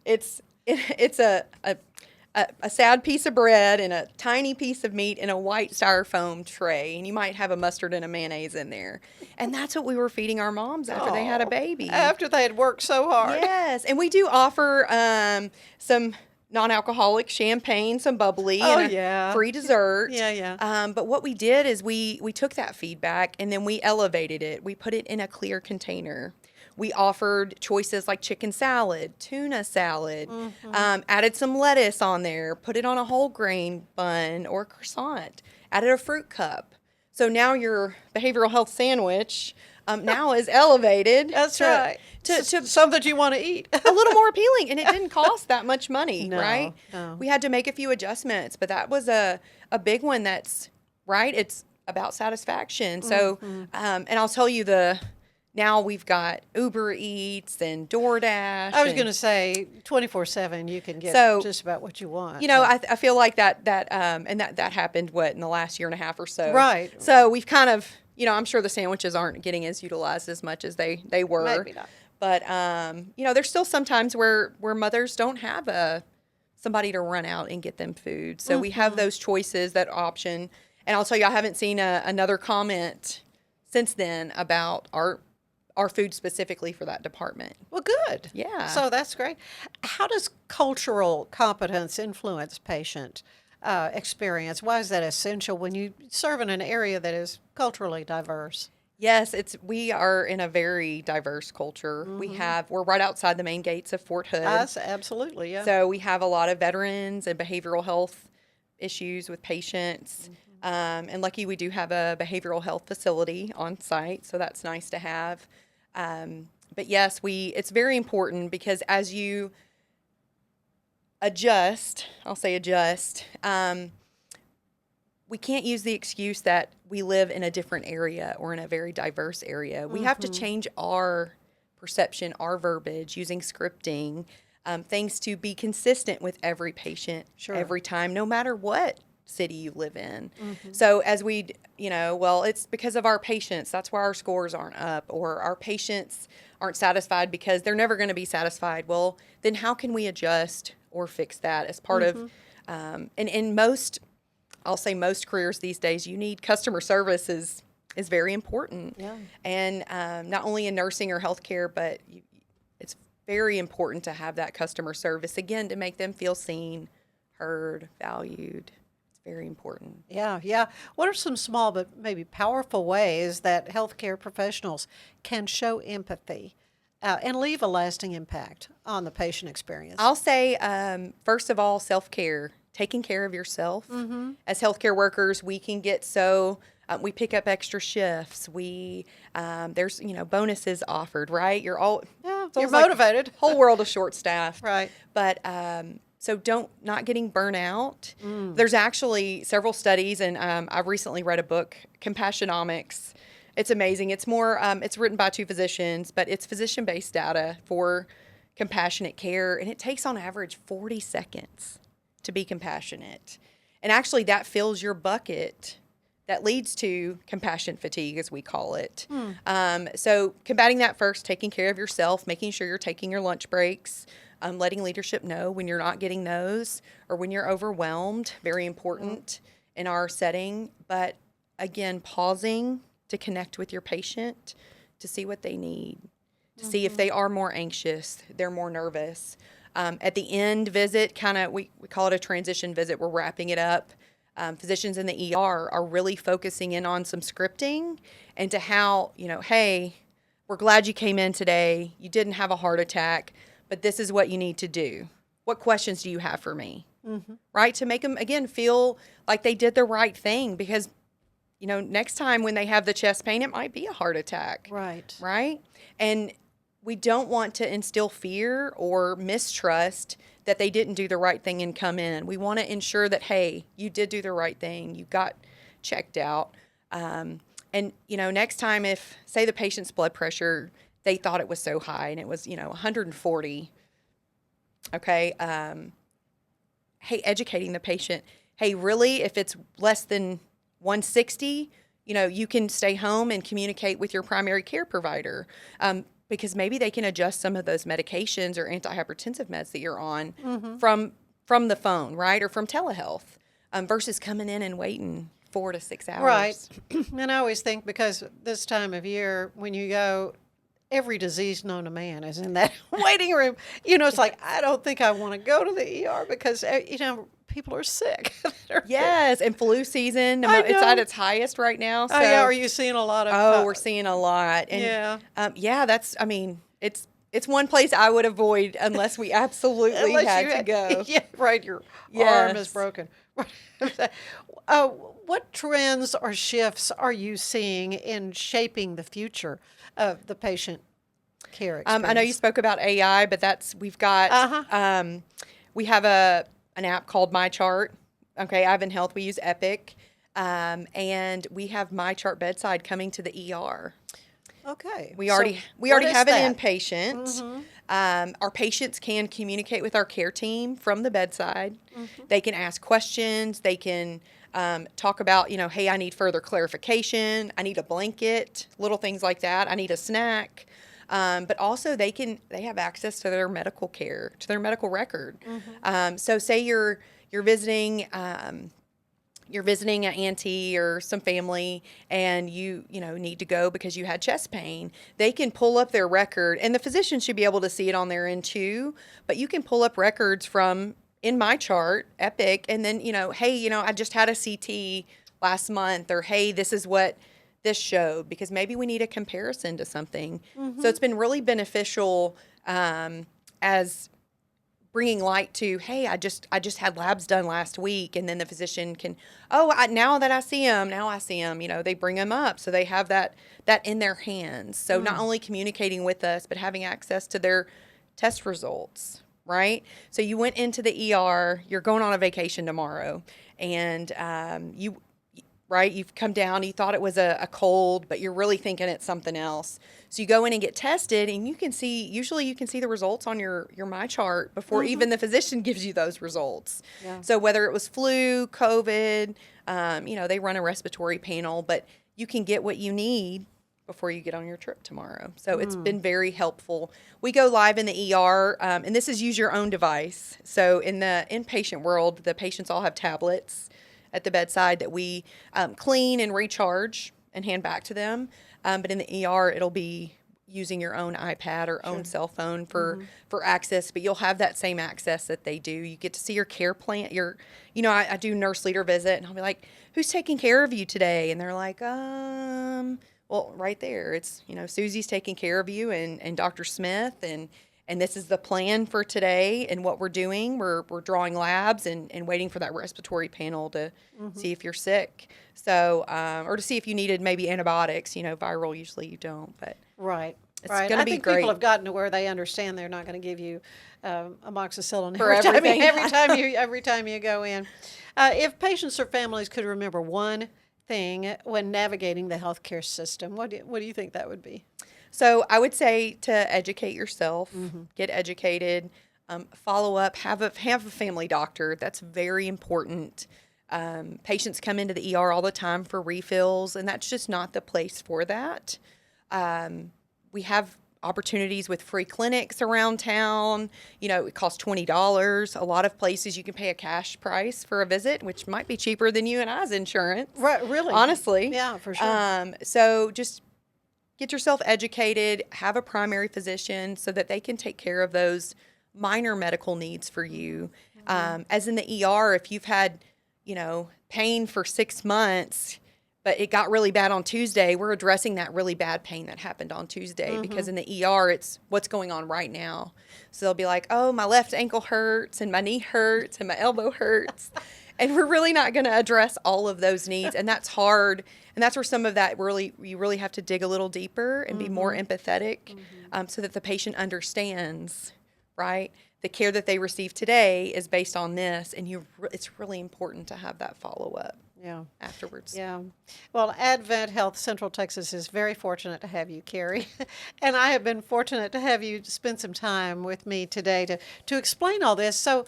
it's a sad piece of bread and a tiny piece of meat in a white styrofoam tray, and you might have a mustard and a mayonnaise in there. And that's what we were feeding our moms after they had a baby. After they had worked so hard. Yes, and we do offer some non-alcoholic champagne, some bubbly, and a free dessert. But what we did is we took that feedback and then we elevated it. We put it in a clear container. We offered choices like chicken salad, tuna salad, added some lettuce on there, put it on a whole grain bun or croissant, added a fruit cup. So now your behavioral health sandwich now is elevated. That's right. To something you want to eat. A little more appealing. And it didn't cost that much money, No, right? no. We had to make a few adjustments, but that was a big one that's, right, it's about satisfaction. So, and I'll tell you now we've got Uber Eats and DoorDash. I was going to say 24/7 you can get just about what you want. You know, I feel like that happened, in the last year and a half or so. Right. So we've kind of, I'm sure the sandwiches aren't getting as utilized as much as they were. Maybe not. But, there's still some times where mothers don't have somebody to run out and get them food. So we have those choices, that option. And I'll tell you, I haven't seen another comment since then about our food specifically for that department. Well, good. Yeah. So that's great. How does cultural competence influence patient experience? Why is that essential when you serve in an area that is culturally diverse? Yes, we are in a very diverse culture. We're right outside the main gates of Fort Hood. Absolutely, yeah. So we have a lot of veterans and behavioral health issues with patients. And lucky we do have a behavioral health facility on site, so that's nice to have. But yes, it's very important because as you adjust, we can't use the excuse that we live in a different area or in a very diverse area. We have to change our perception, our verbiage, using scripting, things to be consistent with every patient every time, no matter what city you live in. So as it's because of our patients, that's why our scores aren't up, or our patients aren't satisfied because they're never going to be satisfied. Well, then how can we adjust or fix that as part of, and in most careers these days, you need customer service is very important. Yeah. And not only in nursing or healthcare, but it's very important to have that customer service, again, to make them feel seen, heard, valued. Very important. Yeah. What are some small but maybe powerful ways that healthcare professionals can show empathy and leave a lasting impact on the patient experience? I'll say, first of all, self-care, taking care of yourself. As healthcare workers, we can get we pick up extra shifts. There's bonuses offered, right? You're motivated. Whole world of short staff, right? But so not getting burnout. There's actually several studies, and I've recently read a book, Compassionomics. It's amazing. It's more, it's written by 2 physicians, but it's physician-based data for compassionate care, and it takes on average 40 seconds to be compassionate. And actually that fills your bucket that leads to compassion fatigue, as we call it. So combating that first, taking care of yourself, making sure you're taking your lunch breaks, letting leadership know when you're not getting those or when you're overwhelmed, very important in our setting. But again, pausing to connect with your patient, to see what they need, to see if they are more anxious, they're more nervous. At the end visit, we call it a transition visit, we're wrapping it up. Physicians in the ER are really focusing in on some scripting and to how, hey, we're glad you came in today. You didn't have a heart attack, but this is what you need to do. What questions do you have for me? Right? To make them, again, feel like they did the right thing because, next time when they have the chest pain, it might be a heart attack. Right? And we don't want to instill fear or mistrust that they didn't do the right thing and come in. We want to ensure that, hey, you did do the right thing. You got checked out. And And, next time if, say the patient's blood pressure, they thought it was so high and it was, 140. Okay. Hey, educating the patient. Hey, really, if it's less than 160, you can stay home and communicate with your primary care provider. Because maybe they can adjust some of those medications or antihypertensive meds that you're on from the phone, right? Or from telehealth, versus coming in and waiting 4 to 6 hours. Right. And I always think, because this time of year, when you go, every disease known to man is in that waiting room. It's like, I don't think I want to go to the ER because, people are sick. Yes, and flu season, it's at its highest right now. So. Oh, yeah, are you seeing a lot of... Oh, we're seeing a lot. And, it's one place I would avoid unless we absolutely had to go. Yeah, right, your arm is broken. What trends or shifts are you seeing in shaping the future of the patient care experience? I know you spoke about AI, but we've got, we have an app called MyChart. Okay, Advent Health, we use Epic. And we have MyChart Bedside coming to the ER. Okay. We already have an inpatient. Our patients can communicate with our care team from the bedside. They can ask questions. They can talk about, hey, I need further clarification. I need a blanket, little things like that. I need a snack. But also they have access to their medical care, to their medical record. So say you're visiting an auntie or some family and you need to go because you had chest pain. They can pull up their record, and the physician should be able to see it on their end too, but you can pull up records from in MyChart, Epic, and then, hey, I just had a CT last month, or hey, this is what this showed, because maybe we need a comparison to something. So it's been really beneficial as bringing light to, hey, I just had labs done last week, and then the physician can, now I see them, they bring them up, so they have that in their hands. So not only communicating with us, but having access to their test results, right? So you went into the ER, you're going on a vacation tomorrow, and you've come down, you thought it was a cold, but you're really thinking it's something else. So you go in and get tested, and usually you can see the results on your MyChart before even the physician gives you those results. Yeah. So whether it was flu, COVID, they run a respiratory panel, but you can get what you need before you get on your trip tomorrow. So it's been very helpful. We go live in the ER, and this is use your own device. So in the inpatient world, the patients all have tablets at the bedside that we clean and recharge and hand back to them. But in the ER, it'll be using your own iPad or own cell phone for access, but you'll have that same access that they do. You get to see your care plan. I do nurse leader visit, and I'll be like, who's taking care of you today? And they're like, well, right there, it's, Susie's taking care of you, and Dr. Smith, and this is the plan for today and what we're doing. We're drawing labs and waiting for that respiratory panel to see if you're sick. So, or to see if you needed maybe antibiotics, viral, usually you don't, but. Right. It's going to be great. I think people have gotten to where they understand they're not going to give you amoxicillin for everything. every time you go in. If patients or families could remember one thing when navigating the healthcare system, what do you think that would be? So I would say to educate yourself, get educated, follow up, have a family doctor. That's very important. Patients come into the ER all the time for refills, and that's just not the place for that. We have opportunities with free clinics around town. It costs $20. A lot of places you can pay a cash price for a visit, which might be cheaper than you and I's insurance. Right, really? Honestly. Yeah, for sure. So just get yourself educated, have a primary physician so that they can take care of those minor medical needs for you. As in the ER, if you've had, pain for 6 months, but it got really bad on Tuesday, we're addressing that really bad pain that happened on Tuesday because in the ER, it's what's going on right now. So they'll be like, oh, my left ankle hurts and my knee hurts and my elbow hurts. And we're really not going to address all of those needs. And that's hard. And that's where some of that you really have to dig a little deeper and be more empathetic so that the patient understands, right? The care that they receive today is based on this. And it's really important to have that follow-up. afterwards. Yeah. Well, Advent Health Central Texas is very fortunate to have you, Kerri. And I have been fortunate to have you spend some time with me today to explain all this. So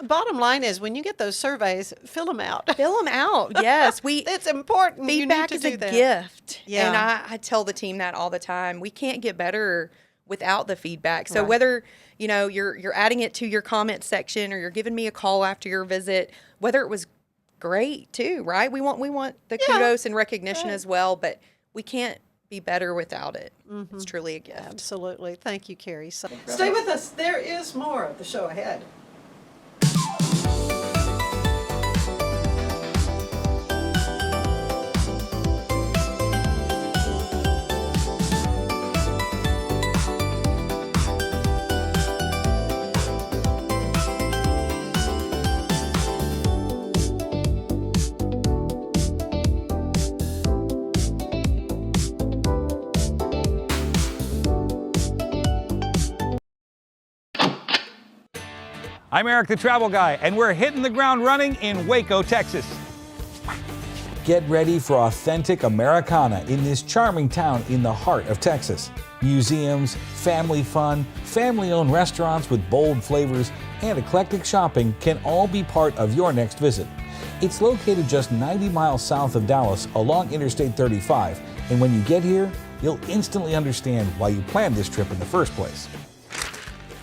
bottom line is, when you get those surveys, fill them out. Fill them out, yes. It's important. Feedback you need to is do a that. gift. Yeah. And I tell the team that all the time. We can't get better without the feedback. So Right. whether, you're adding it to your comment section or you're giving me a call after your visit, whether it was great too, right? We want the kudos and recognition as well, but we can't be better without it. It's truly a gift. Absolutely. Thank you, Kerri. So, stay with us. There is more of the show ahead. I'm Eric the Travel Guy, and we're hitting the ground running in Waco, Texas. Get ready for authentic Americana in this charming town in the heart of Texas. Museums, family fun, family-owned restaurants with bold flavors, and eclectic shopping can all be part of your next visit. It's located just 90 miles south of Dallas along Interstate 35, and when you get here, you'll instantly understand why you planned this trip in the first place.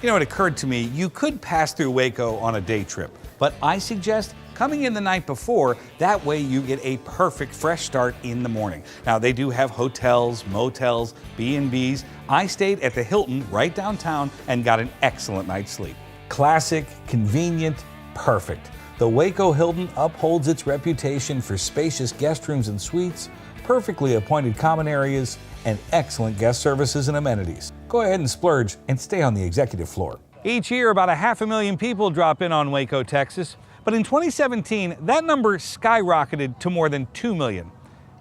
You know, it occurred to me, you could pass through Waco on a day trip, but I suggest coming in the night before. That way you get a perfect fresh start in the morning. Now, they do have hotels, motels, B&Bs. I stayed at the Hilton right downtown and got an excellent night's sleep. Classic, convenient, perfect. The Waco Hilton upholds its reputation for spacious guest rooms and suites, perfectly appointed common areas, and excellent guest services and amenities. Go ahead and splurge and stay on the executive floor. Each year, about 500,000 people drop in on Waco, Texas. But in 2017, that number skyrocketed to more than 2 million.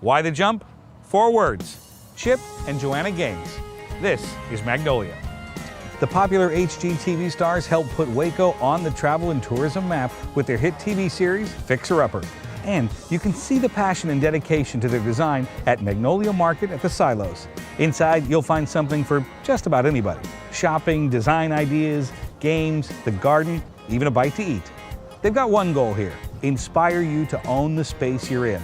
Why the jump? 4 words: Chip and Joanna Gaines. This is Magnolia. The popular HGTV stars helped put Waco on the travel and tourism map with their hit TV series, Fixer Upper. And you can see the passion and dedication to their design at Magnolia Market at the Silos. Inside, you'll find something for just about anybody. Shopping, design ideas, games, the garden, even a bite to eat. They've got one goal here: inspire you to own the space you're in.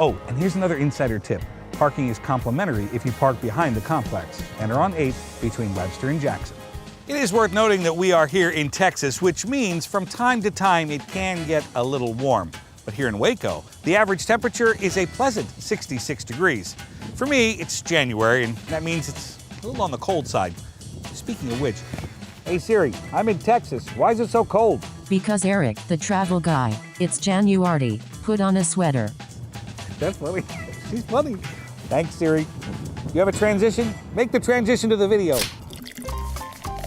Oh, and here's another insider tip. Parking is complimentary if you park behind the complex and are on 8th between Webster and Jackson. It is worth noting that we are here in Texas, which means from time to time it can get a little warm. But here in Waco, the average temperature is a pleasant 66 degrees. For me, it's January, and that means it's a little on the cold side. Speaking of which, hey Siri, I'm in Texas. Why is it so cold? Because Eric, the travel guy, it's January. Put on a sweater. That's funny. She's funny. Thanks, Siri. You have a transition? Make the transition to the video.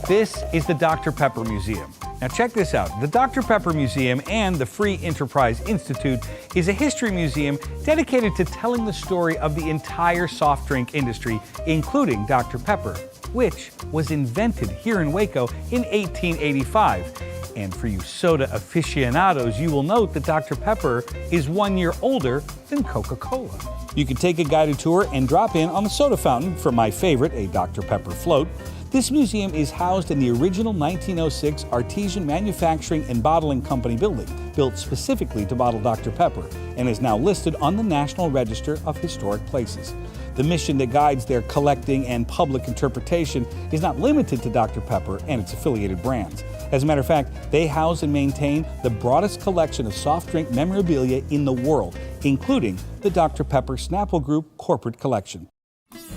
This is the Dr. Pepper Museum. Now check this out. The Dr. Pepper Museum and the Free Enterprise Institute is a history museum dedicated to telling the story of the entire soft drink industry, including Dr. Pepper, which was invented here in Waco in 1885. And for you soda aficionados, you will note that Dr. Pepper is 1 year older than Coca-Cola. You can take a guided tour and drop in on the soda fountain for my favorite, a Dr. Pepper float. This museum is housed in the original 1906 Artesian Manufacturing and Bottling Company building, built specifically to bottle Dr. Pepper, and is now listed on the National Register of Historic Places. The mission that guides their collecting and public interpretation is not limited to Dr. Pepper and its affiliated brands. As a matter of fact, they house and maintain the broadest collection of soft drink memorabilia in the world, including the Dr. Pepper Snapple Group corporate collection.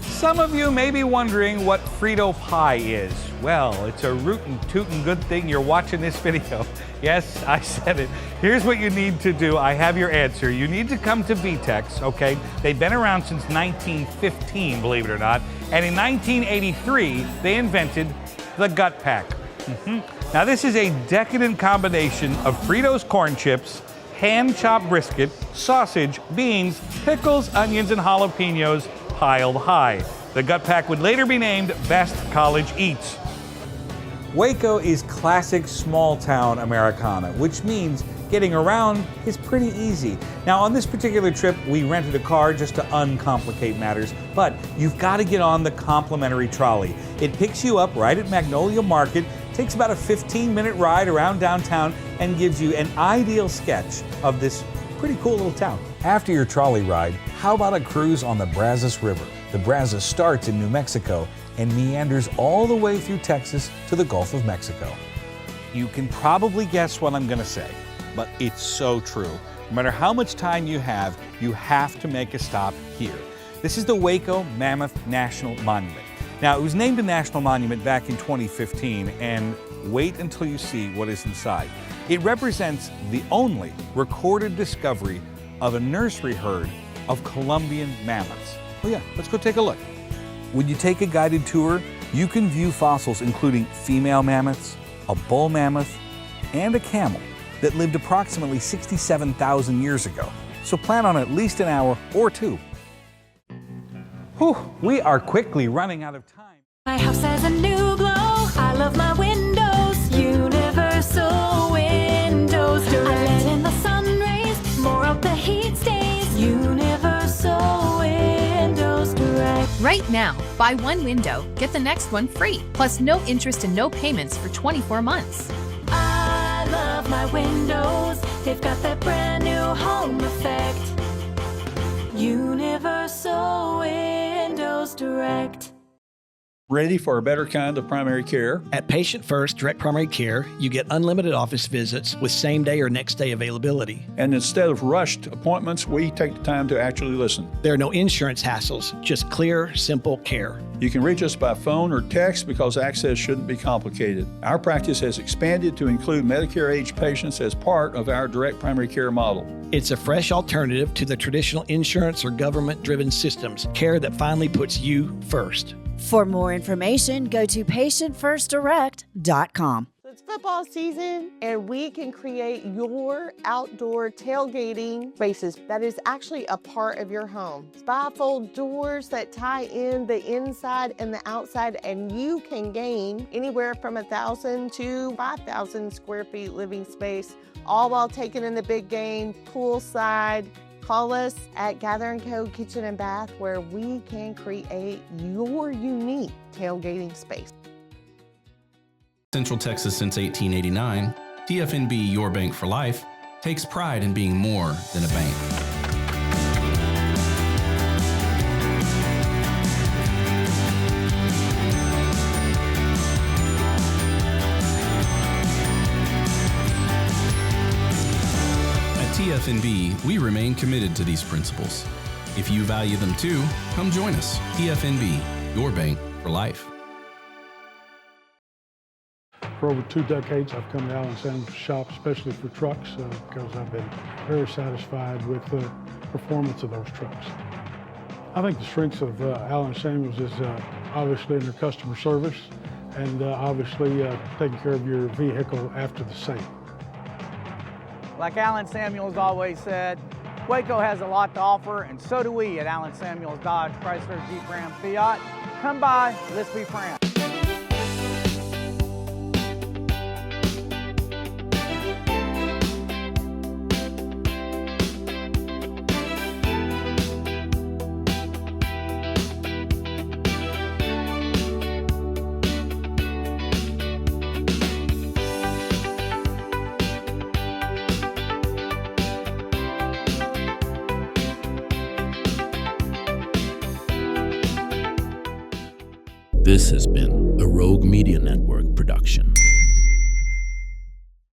Some of you may be wondering what Frito pie is. Well, it's a rootin' tootin' good thing you're watching this video. Yes, I said it. Here's what you need to do. I have your answer. You need to come to VTEX, okay? They've been around since 1915, believe it or not. And in 1983, they invented the Gut Pack. Now, this is a decadent combination of Fritos corn chips, hand-chopped brisket, sausage, beans, pickles, onions, and jalapenos piled high. The Gut Pack would later be named Best College Eats. Waco is classic small-town Americana, which means Getting around is pretty easy. Now, on this particular trip, we rented a car just to uncomplicate matters, but you've got to get on the complimentary trolley. It picks you up right at Magnolia Market, takes about a 15-minute ride around downtown, and gives you an ideal sketch of this pretty cool little town. After your trolley ride, how about a cruise on the Brazos River? The Brazos starts in New Mexico and meanders all the way through Texas to the Gulf of Mexico. You can probably guess what I'm going to say, but it's so true. No matter how much time you have to make a stop here. This is the Waco Mammoth National Monument. Now, it was named a national monument back in 2015, and wait until you see what is inside. It represents the only recorded discovery of a nursery herd of Columbian mammoths. Oh yeah, let's go take a look. When you take a guided tour, you can view fossils including female mammoths, a bull mammoth, and a camel that lived approximately 67,000 years ago. So plan on at least an hour or two. Whew, we are quickly running out of time. My house has a new glow. I love my windows. Universal Windows Direct. I let in the sun rays. More of the heat stays. Universal Windows Direct. Right now, buy one window, get the next one free. Plus no interest and no payments for 24 months. I love my windows. They've got that brand new home effect. Universal Windows Direct. Ready for a better kind of primary care? At Patient First Direct Primary Care, you get unlimited office visits with same-day or next-day availability. And instead of rushed appointments, we take the time to actually listen. There are no insurance hassles, just clear, simple care. You can reach us by phone or text because access shouldn't be complicated. Our practice has expanded to include Medicare-age patients as part of our direct primary care model. It's a fresh alternative to the traditional insurance or government-driven systems, care that finally puts you first. For more information, go to patientfirstdirect.com. It's football season, and we can create your outdoor tailgating spaces that is actually a part of your home. Bifold doors that tie in the inside and the outside, and you can gain anywhere from 1,000 to 5,000 square feet living space, all while taking in the big game, poolside. Call us at Gather & Co. Kitchen and Bath, where we can create your unique tailgating space. Central Texas since 1889, TFNB, your bank for life, takes pride in being more than a bank. TFNB, we remain committed to these principles. If you value them too, come join us. TFNB, your bank for life. For over 2 decades, I've come to Allen Samuels shop, especially for trucks, because I've been very satisfied with the performance of those trucks. I think the strengths of Allen Samuels is obviously in their customer service and obviously taking care of your vehicle after the sale. Like Allen Samuels always said, Waco has a lot to offer, and so do we at Allen Samuels Dodge, Chrysler, Jeep, Ram, Fiat. Come by, let's be friends. This has been a Rogue Media Network production.